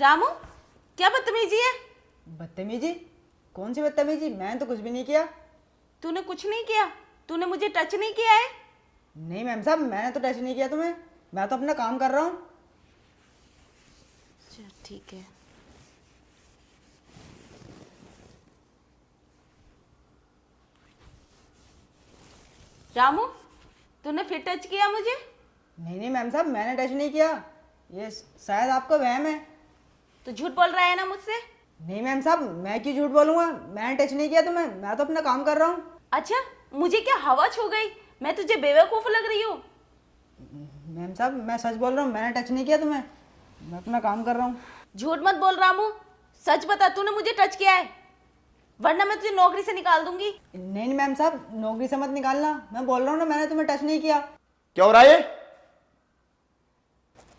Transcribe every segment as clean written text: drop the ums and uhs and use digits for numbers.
रामू, क्या बदतमीजी है? बदतमीजी? कौन सी बदतमीजी? मैंने तो कुछ भी नहीं किया। तूने कुछ नहीं किया? तूने मुझे टच नहीं किया है? नहीं मैम साहब, मैंने तो टच नहीं किया तुम्हें। मैं तो अपना काम कर रहा हूँ। चल ठीक है। रामू, तूने फिर टच किया मुझे? नहीं मैम साहब, मैंने टच नहीं किया। ये शायद आपको वहम है। तू झूठ बोल रहा है ना मुझसे? नहीं मैम साहब, मैं क्यों झूठ बोलूँगा? मैंने टच नहीं किया तुम्हें। मैं तो अपना काम कर रहा हूँ। अच्छा, मुझे क्या हवा छू गई? मैं तुझे बेवकूफ लग रही हूँ? मैम साहब, मैं सच बोल रहा हूँ, मैंने टच नहीं किया तुम्हें। मैं अपना काम कर रहा हूँ। झूठ मत बोल रामू, सच बता, तूने मुझे टच किया है, वरना मैं तुझे नौकरी से निकाल दूंगी। नहीं मैम साहब, नौकरी से मत निकालना। मैं बोल रहा हूँ ना, मैंने तुम्हें टच नहीं किया। क्या हो रहा है ये?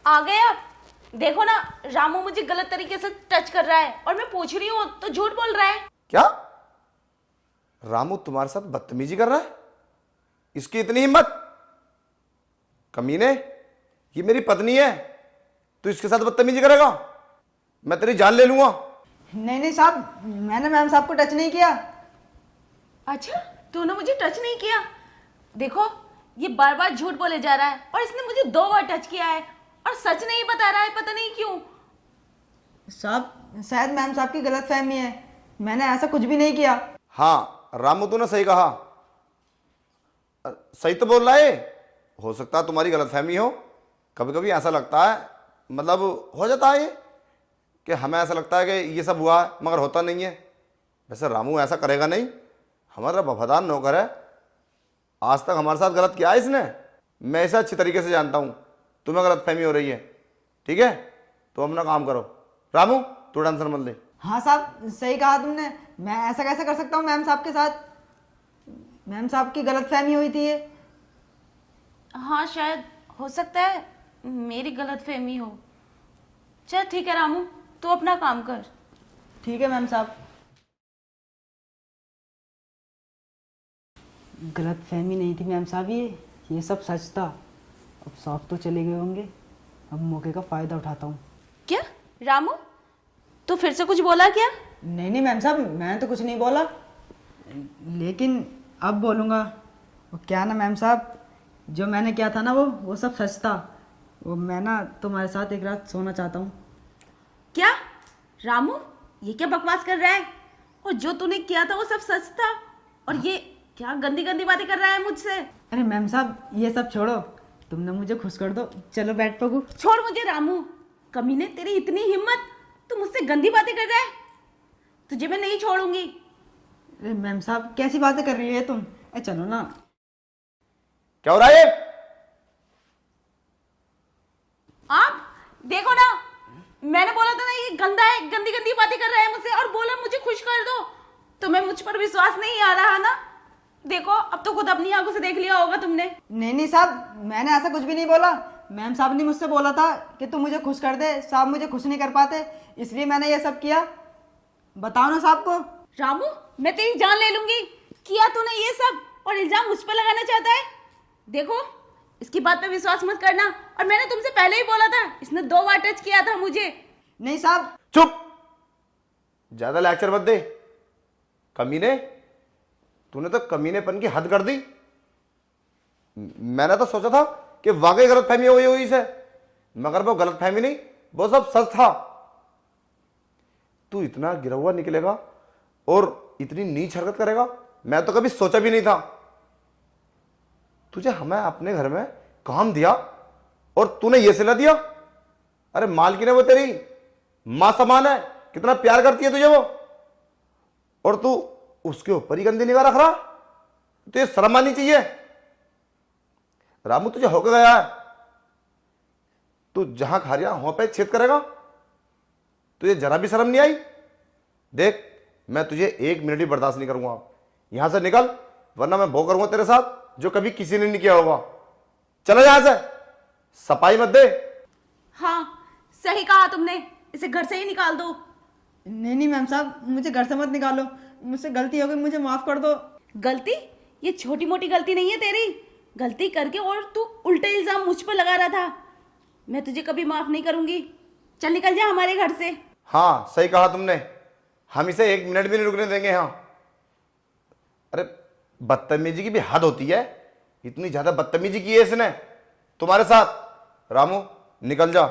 आ गए आप? देखो ना, रामू मुझे गलत तरीके से टच कर रहा है और मैं पूछ रही हूँ तो झूठ बोल रहा है। क्या रामू तुम्हारे साथ बदतमीजी कर रहा है? इसकी इतनी हिम्मत? कमीने, ये मेरी पत्नी है, तू इसके साथ बदतमीजी करेगा? मैं तेरी जान ले लूंगा। नहीं साहब, मैंने मैम साहब को टच नहीं किया। अच्छा, तूने मुझे टच नहीं किया? देखो, ये बार बार झूठ बोले जा रहा है और इसने मुझे 2 बार टच किया है और सच नहीं बता रहा है, पता नहीं क्यों। साहब, शायद मैम साहब की गलतफहमी है। मैंने ऐसा कुछ भी नहीं किया। हाँ रामू, तूने सही कहा। सही तो बोल रहा है। हो सकता है तुम्हारी गलतफहमी हो। कभी कभी ऐसा लगता है, मतलब हो जाता है ये, कि हमें ऐसा लगता है कि ये सब हुआ है, मगर होता नहीं है। वैसे रामू ऐसा करेगा नहीं, हमारा वफादार नौकर है। आज तक हमारे साथ गलत किया है इसने, मैं इसे अच्छी तरीके से जानता हूँ। तुम्हें गलतफहमी हो रही है, ठीक है? तो अपना काम करो। रामू, तू टेंशन मत ले। हाँ साहब, सही कहा तुमने। मैं ऐसा कैसे कर सकता हूँ मैम साहब के साथ? मैम साहब की गलतफहमी हुई थी ये। हाँ, शायद हो सकता है मेरी गलतफहमी हो। चल ठीक है रामू, तू अपना काम कर। ठीक है मैम साहब। गलतफहमी नहीं थी मैम साहब, ये सब सच था। अब साहब तो चले गए होंगे, अब मौके का फ़ायदा उठाता हूँ। क्या रामू, तू फिर से कुछ बोला क्या? नहीं मैम साहब, मैंने तो कुछ नहीं बोला, लेकिन अब बोलूँगा। वो क्या ना मैम साहब, जो मैंने किया था ना, वो सब सच था। वो मैं ना तुम्हारे साथ एक रात सोना चाहता हूँ। क्या रामू, ये क्या बकवास कर रहा है? और जो तूने किया था वो सब सच था? और ये क्या गंदी गंदी बातें कर रहा है मुझसे? अरे मैम साहब, ये सब छोड़ो, तुमने मुझे खुश कर दो। चलो बैठ पगू। छोड़ मुझे रामू, कमीने, तेरी इतनी हिम्मत, तू मुझसे गंदी बातें कर रहा है? तुझे मैं नहीं छोड़ूंगी। अरे मैम साहब, कैसी बातें कर रही है तुम? चलो ना। क्या हो रहा है ये? आप देखो ना, मैंने बोला था ना ये गंदा है, गंदी गंदी बातें कर रहा है मुझसे और बोला मुझे खुश कर दो। तुम्हें मुझ पर विश्वास नहीं आ रहा ना? देखो, अब तो खुद अपनी आंखों से देख लिया होगा तुमने। नहीं साहब, मैंने ऐसा कुछ भी नहीं बोला। मैम साहब ने मुझसे बोला था कि तुम मुझे खुश कर दे। साहब मुझे खुश नहीं कर पाते, इसलिए मैंने ये सब किया। बताओ ना साहब को। रामू, मैं तेरी जान ले लूंगी। किया तूने ये सब और इल्जाम मुझ पर लगाना चाहता है? देखो, इसकी बात पे विश्वास मत करना। और मैंने तुमसे पहले ही बोला था, इसने 2 बार टच किया था मुझे। नहीं साहब। चुप, ज्यादा लेक्चर मत दे। कमीने, तूने तो कमीनेपन की हद कर दी। मैंने तो सोचा था कि वाकई गलतफहमी हो गई होगी इसे, मगर वो गलतफहमी नहीं, वो सब सच था। तू इतना गिरा हुआ निकलेगा और इतनी नीच हरकत करेगा, मैं तो कभी सोचा भी नहीं था। तुझे हमें अपने घर में काम दिया और तूने ये सिला दिया। अरे मालकिन है वो, तेरी मां समान है, कितना प्यार करती है तुझे वो, और तू उसके ऊपर ही गंदी निगाह रख रहा। तो ये शर्म आनी चाहिए। रामू, तुझे होकर गया है, तू जहां खा रहा वहां पे छेद करेगा। तुझे जरा भी शर्म नहीं आई? देख, मैं तुझे 1 मिनट भी बर्दाश्त नहीं करूंगा। यहां से निकल, वरना मैं वो करूंगा तेरे साथ जो कभी किसी ने नहीं किया होगा। चलो यहां से, सफाई मत दे। हाँ, सही कहा तुमने, इसे घर से ही निकाल दो। नहीं मैम साहब, मुझे घर से मत निकालो। मुझसे गलती हो गई, मुझे माफ कर दो। गलती? ये छोटी मोटी गलती नहीं है तेरी। गलती करके और तू उल्टे इल्जाम मुझ पर लगा रहा था। मैं तुझे कभी माफ नहीं करूंगी। चल निकल जा हमारे घर से। हाँ सही कहा तुमने, हम इसे 1 मिनट भी नहीं रुकने देंगे। हाँ अरे बदतमीजी की भी हद होती है, इतनी ज्यादा बदतमीजी की है इसने तुम्हारे साथ। रामू निकल जा,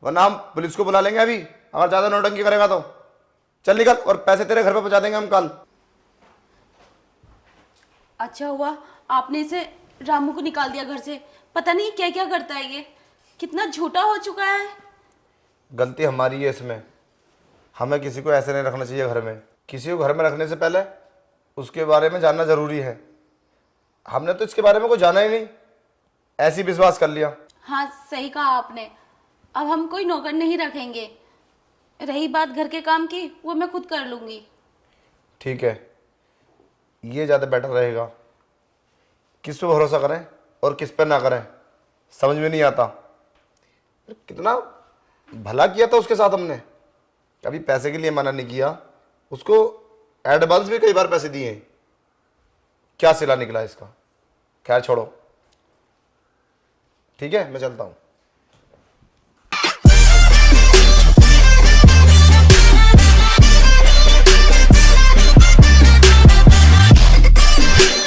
वरना हम पुलिस को बुला लेंगे अभी अगर ज्यादा नौटंकी करेगा तो। चल निकल, और पैसे तेरे घर पे पहुंचा देंगे हम कल। अच्छा हुआ आपने इसे रामू को निकाल दिया घर से, पता नहीं क्या क्या करता है ये, कितना झूठा हो चुका है। गलती हमारी है इसमें, हमें किसी को ऐसे नहीं रखना चाहिए घर में। किसी को घर में रखने से पहले उसके बारे में जानना जरूरी है। हमने तो इसके बारे में कुछ जाना ही नहीं, ऐसे ही विश्वास कर लिया। हाँ सही कहा आपने, अब हम कोई नौकर नहीं रखेंगे। रही बात घर के काम की, वो मैं खुद कर लूंगी। ठीक है, ये ज़्यादा बेटर रहेगा। किस पे भरोसा करें और किस पे ना करें समझ में नहीं आता। कितना भला किया था उसके साथ हमने, कभी पैसे के लिए मना नहीं किया, उसको एडवांस भी कई बार पैसे दिए। क्या सिला निकला इसका। खैर छोड़ो, ठीक है मैं चलता हूँ।